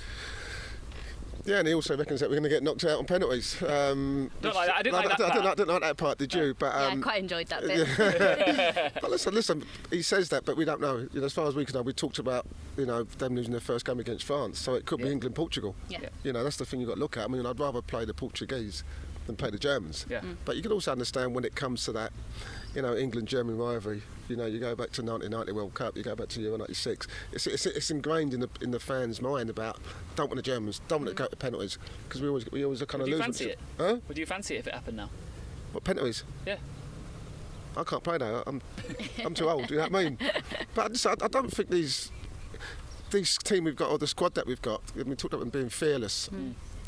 Yeah, and he also reckons that we're going to get knocked out on penalties. Don't like that. I didn't like that part. I didn't like that part, did you? But, Yeah, I quite enjoyed that bit. but listen, he says that, but we don't know. You know, as far as we can know, we talked about, you know, them losing their first game against France, so it could be England-Portugal. Yeah. You know, that's the thing you've got to look at. I mean, I'd rather play the Portuguese than play the Germans. Yeah. But you can also understand when it comes to that, you know, England-German rivalry. You know, you go back to 1990 World Cup, you go back to Euro 96. It's ingrained in the fans' mind about don't want the Germans, don't want to go to penalties, because we always kind of lose. Would you fancy it? Huh? Would you fancy it if it happened now? What, penalties? Yeah. I can't play now. I'm too old. You know what I mean? But I don't think these team we've got, or the squad that we've got, I mean, talked about them being fearless.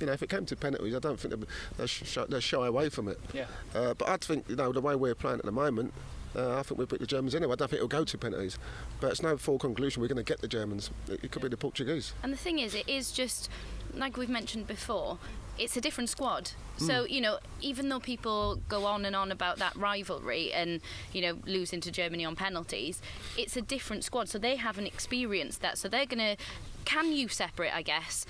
You know, if it came to penalties, I don't think they're shy away from it. Yeah. But I think, you know, the way we're playing at the moment, I think we'll beat the Germans anyway. I don't think it'll go to penalties. But it's no full conclusion we're going to get the Germans. It could be the Portuguese. And the thing is, it is just, like we've mentioned before, it's a different squad. So, you know, even though people go on and on about that rivalry and, you know, losing to Germany on penalties, it's a different squad. So they haven't experienced that. So they're going to, can you separate, I guess,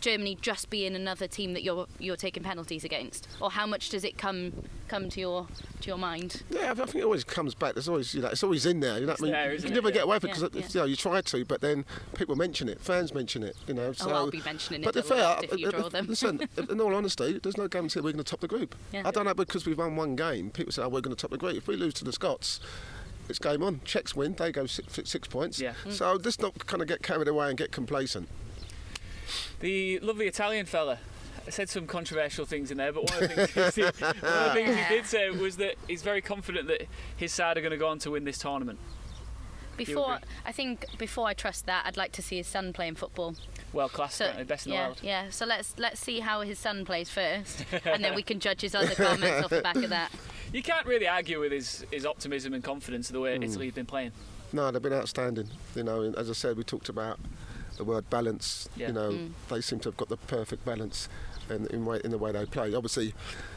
Germany just being another team that you're taking penalties against, or how much does it come to your mind? Yeah, I think it always comes back. There's always, you know, it's always in there. You know what I mean? There, you can never get away with it Yeah, because you know you try to, but then people mention it, fans mention it. You know, so. I'll be mentioning it But a the fair, lot if you draw them. listen, in all honesty, there's no guarantee we're going to top the group. Yeah. I don't know, because we've won one game. People say, "Oh, we're going to top the group." If we lose to the Scots, it's game on. Czechs win, they go 6 points. Yeah. So let's not kind of get carried away and get complacent. The lovely Italian fella said some controversial things in there, but one of the things he did say was that he's very confident that his side are going to go on to win this tournament. Before I trust that, I'd like to see his son playing football. World class, So, best in the world. Yeah. So let's see how his son plays first, and then we can judge his other comments off the back of that. You can't really argue with his optimism and confidence of the way Italy have been playing. No, they've been outstanding. You know, and as I said, we talked about the word balance. Yeah. You know, they seem to have got the perfect balance in the way they play. Obviously,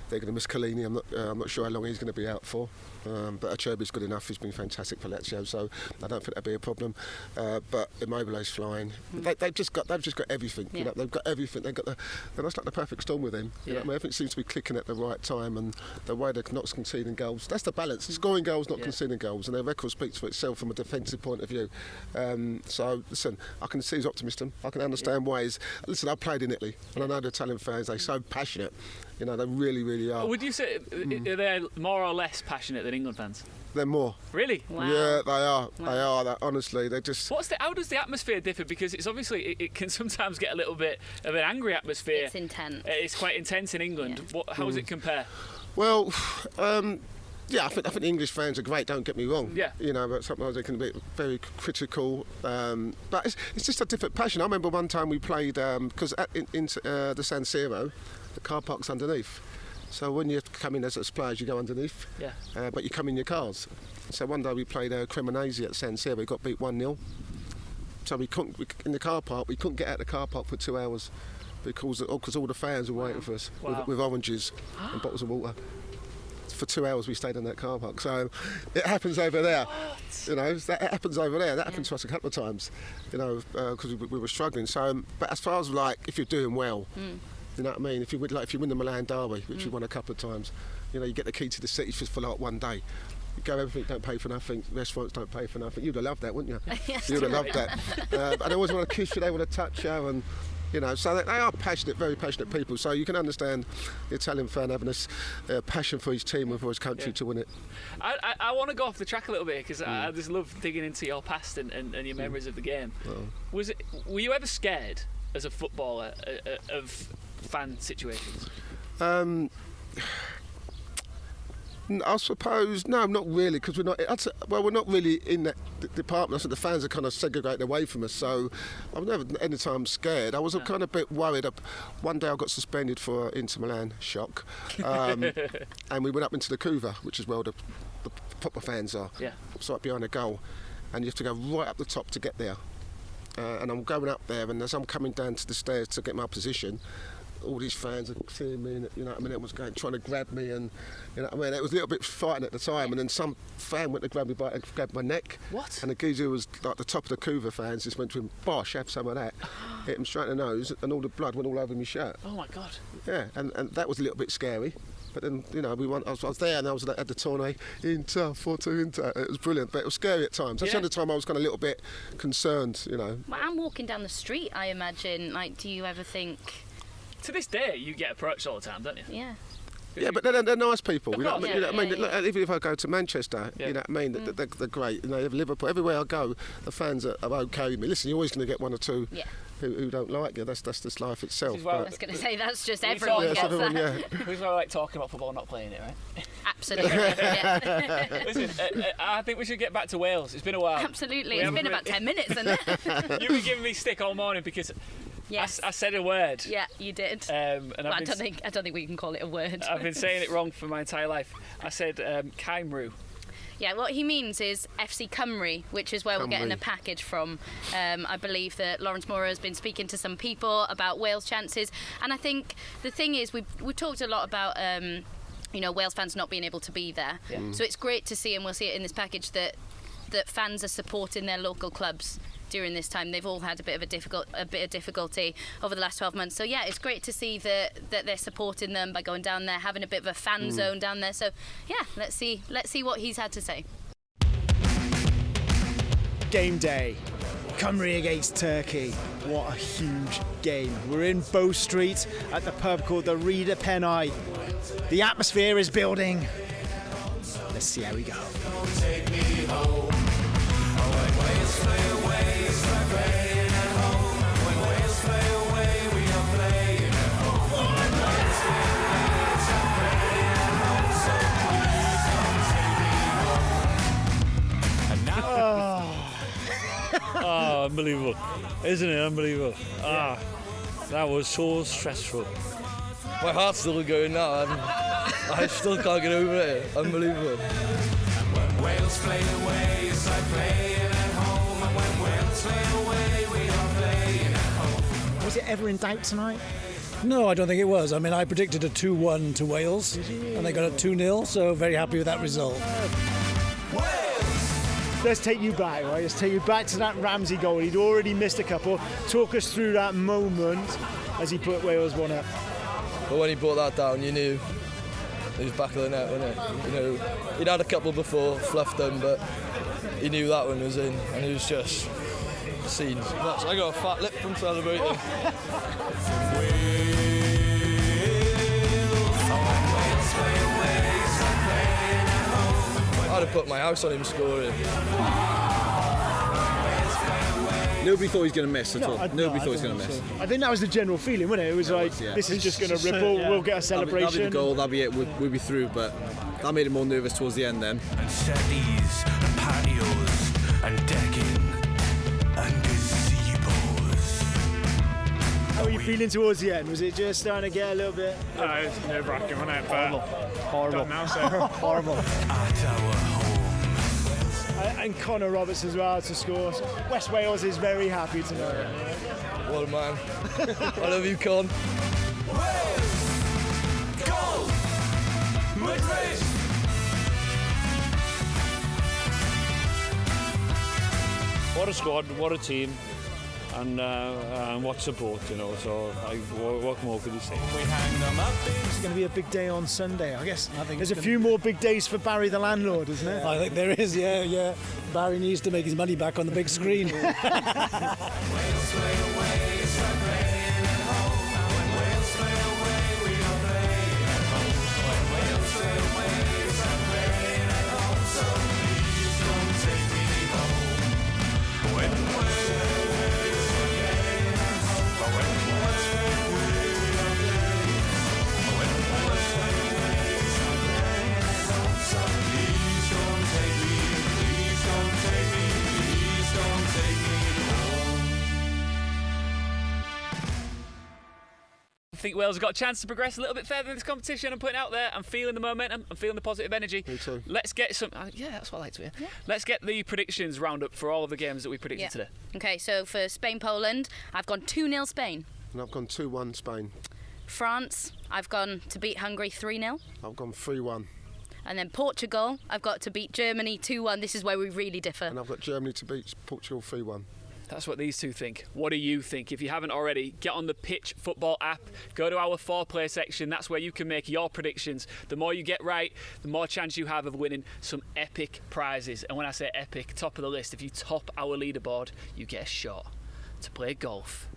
they're going to miss Collini. I'm not sure how long he's going to be out for. But Acerbi's good enough. He's been fantastic for Lazio, so I don't think that'll be a problem. But Immobile's flying. They've just got everything. Yeah. You know, they've got everything. They're just like the perfect storm with him. You know what I mean? Everything seems to be clicking at the right time, and the way they're not conceding goals. That's the balance. Scoring goals, not conceding goals, and their record speaks for itself from a defensive point of view. So listen, I can see his optimism. I can understand why he's. Listen, I played in Italy, and I know the Italian fans. They're so passionate. You know, they really really are. Would you say they're more or less passionate than England fans? They're more. Really? Wow. Yeah, they are. Wow. They are. Honestly, they just. How does the atmosphere differ? Because it's obviously it can sometimes get a little bit of an angry atmosphere. It's intense. It's quite intense in England. Yeah. How does it compare? Well, yeah, I think the English fans are great. Don't get me wrong. Yeah. You know, but sometimes they can be very critical. But it's just a different passion. I remember one time we played because in the San Siro, the car park's underneath. So when you come in as a players, you go underneath. Yeah. But you come in your cars. So one day we played Cremonese at San Siro. We got beat 1-0. So in the car park, we couldn't get out of the car park for 2 hours because all the fans were waiting for us with oranges and bottles of water. For 2 hours we stayed in that car park. So it happens over there. What? You know, that happens over there. That happened to us a couple of times. You know, because we were struggling. So, but as far as like if you're doing well. You know what I mean? If you win the Milan Derby, which you won a couple of times, you know, you get the key to the city for like one day. You go, everything don't pay for nothing, restaurants don't pay for nothing. You'd have loved that, wouldn't you? Yes, You'd have loved that. And they always want to kiss you, they want to touch you, and you know, so they are passionate, very passionate people. So you can understand the Italian fan having this passion for his team and for his country to win it. I want to go off the track a little bit because I just love digging into your past and your memories of the game. Were you ever scared as a footballer of fan situations? I suppose no, not really, because we're not really in that department. So the fans are kind of segregated away from us. So I was never any time scared. I was kind of a bit worried. One day I got suspended for Inter Milan, shock, and we went up into the Couva, which is where the proper fans are. Yeah. It's right behind the goal, and you have to go right up the top to get there. And I'm going up there, and as I'm coming down to the stairs to get my position, all these fans are seeing me, and you know what I mean, it was trying to grab me, and you know what I mean, it was a little bit frightening at the time. And then some fan went to grab my neck. What? And the geezer who was like the top of the Couva fans just went to him, bosh, have some of that. Hit him straight in the nose, and all the blood went all over my shirt. Oh my God. Yeah, and that was a little bit scary. But then, you know, I was there, and I was at the tourney, Inter, 4-2 Inter. It was brilliant, but it was scary at times. That's the only time I was kind of a little bit concerned, you know. Well, I'm walking down the street, I imagine. Like, do you ever think... To this day, you get approached all the time, don't you? Yeah. Yeah, but they're nice people. You know what I mean? Yeah, You know what I mean? yeah. Look, even if I go to Manchester, you know what I mean? They're great. You know, Liverpool, everywhere I go, the fans are okay with me. Listen, you're always going to get one or two who don't like you. That's just life itself. I was going to say, that's just everyone gets everyone, that. Who's why I like talking about football, not playing it, right? Absolutely. Yeah. Listen, I think we should get back to Wales. It's been a while. Absolutely. It's been about 10 minutes, hasn't it? You've been giving me stick all morning because yes. I said a word. Yeah, you did. And well, I don't think we can call it a word. I've been saying it wrong for my entire life. I said Caimru. Yeah, what he means is FC Cymru, which is where we're getting a package from. I believe that Lawrence Moore has been speaking to some people about Wales' chances, and I think the thing is we've talked a lot about you know, Wales fans not being able to be there. Yeah. So it's great to see, and we'll see it in this package, that fans are supporting their local clubs during this time. They've all had a bit of difficulty over the last 12 months. So yeah, it's great to see that they're supporting them by going down there, having a bit of a fan zone down there. So yeah, let's see what he's had to say. Game day, Cymru against Turkey. What a huge game. We're in Bow Street at the pub called the Reader Pennai. The atmosphere is building. Let's see how we go. Take me home. Oh, unbelievable. Isn't it unbelievable? Ah, that was so stressful. My heart's still going now. I still can't get over it. Unbelievable. And when Wales play away, it's like playing at home. And when Wales play away, we are playing at home. Was it ever in doubt tonight? No, I don't think it was. I mean, I predicted a 2-1 to Wales, and they got a 2-0, so very happy with that result. Let's take you back, right? Let's take you back to that Ramsey goal. He'd already missed a couple. Talk us through that moment as he put Wales 1 up. But when he brought that down, you knew it was back of the net, wasn't it? You know, he'd had a couple before, fluffed them, but he knew that one was in, and it was just scenes. I got a fat lip from celebrating. I'd have put my house on him scoring. Nobody thought he was going to miss at all. Nobody thought he was going to miss. I think that was the general feeling, wasn't it? It was this is just going to ripple. We'll get a celebration. That'll be the goal. That'll be it. We'll be through. But that made him more nervous towards the end then. And settees and patios and decking and gazebos. How were you feeling towards the end? Was it just starting to get a little bit? No, it was nerve-wracking, wasn't it? Horrible. Now, so. Horrible. At our home. And Connor Roberts as well to score. West Wales is very happy tonight. What a man. I love you, Con. Goal! Madrid! What a squad, what a team, and what support, you know. So what more could you say? We hang them up. It's going to be a big day on Sunday, I guess. There's a few more big days for Barry the landlord, isn't it? I think there is, yeah. Barry needs to make his money back on the big screen. I think Wales have got a chance to progress a little bit further in this competition. I'm putting it out there. I'm feeling the momentum. I'm feeling the positive energy. Me too. Let's get some. Yeah, that's what I like to hear. Yeah. Let's get the predictions round up for all of the games that we predicted today. Okay, so for Spain-Poland, I've gone 2-0 Spain. And I've gone 2-1 Spain. France, I've gone to beat Hungary 3-0. I've gone 3-1. And then Portugal, I've got to beat Germany 2-1. This is where we really differ. And I've got Germany to beat Portugal 3-1. That's what these two think. What do you think? If you haven't already, get on the Pitch Football app, go to our 4-play section. That's where you can make your predictions. The more you get right, the more chance you have of winning some epic prizes. And when I say epic, top of the list, if you top our leaderboard, you get a shot to play golf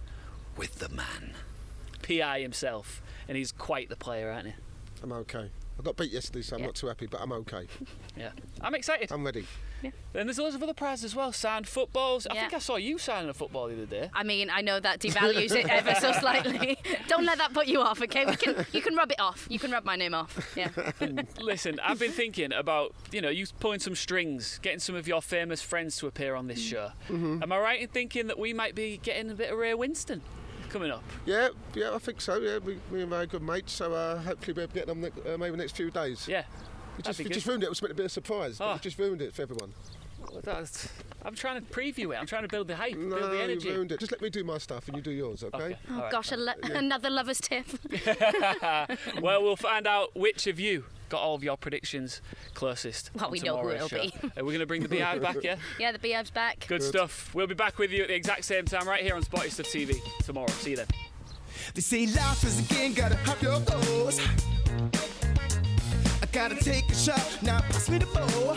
with the man, PI himself. And he's quite the player, aren't he? I'm okay. I got beat yesterday, so I'm not too happy, but I'm okay. Yeah, I'm excited. I'm ready. Yeah. And there's loads of other prizes as well. Signed footballs. I think I saw you signing a football the other day. I mean, I know that devalues it ever so slightly. Don't let that put you off, okay? You can rub it off. You can rub my name off. Yeah. Listen, I've been thinking about, you pulling some strings, getting some of your famous friends to appear on this show. Mm-hmm. Am I right in thinking that we might be getting a bit of Ray Winston coming up? Yeah, I think so. Yeah, we are very good mates, so hopefully we'll get them maybe the next few days. Yeah. We just ruined it. It was meant to be a surprise. But we just ruined it for everyone. I'm trying to preview it. I'm trying to build the hype, build the energy. You ruined it. Just let me do my stuff and you do yours, okay? Oh gosh, another lover's tip. Well, we'll find out which of you got all of your predictions closest. Well, we know who it'll be. Are we going to bring the Beehive back, yeah? Yeah, the Beehive's back. Good stuff. We'll be back with you at the exact same time right here on Sporty Stuff TV tomorrow. See you then. They say life is a game, gotta have your goals. I gotta take a shot, now pass me the ball.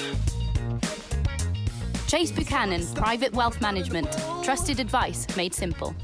Chase Buchanan, Private Wealth Management. Trusted advice made simple.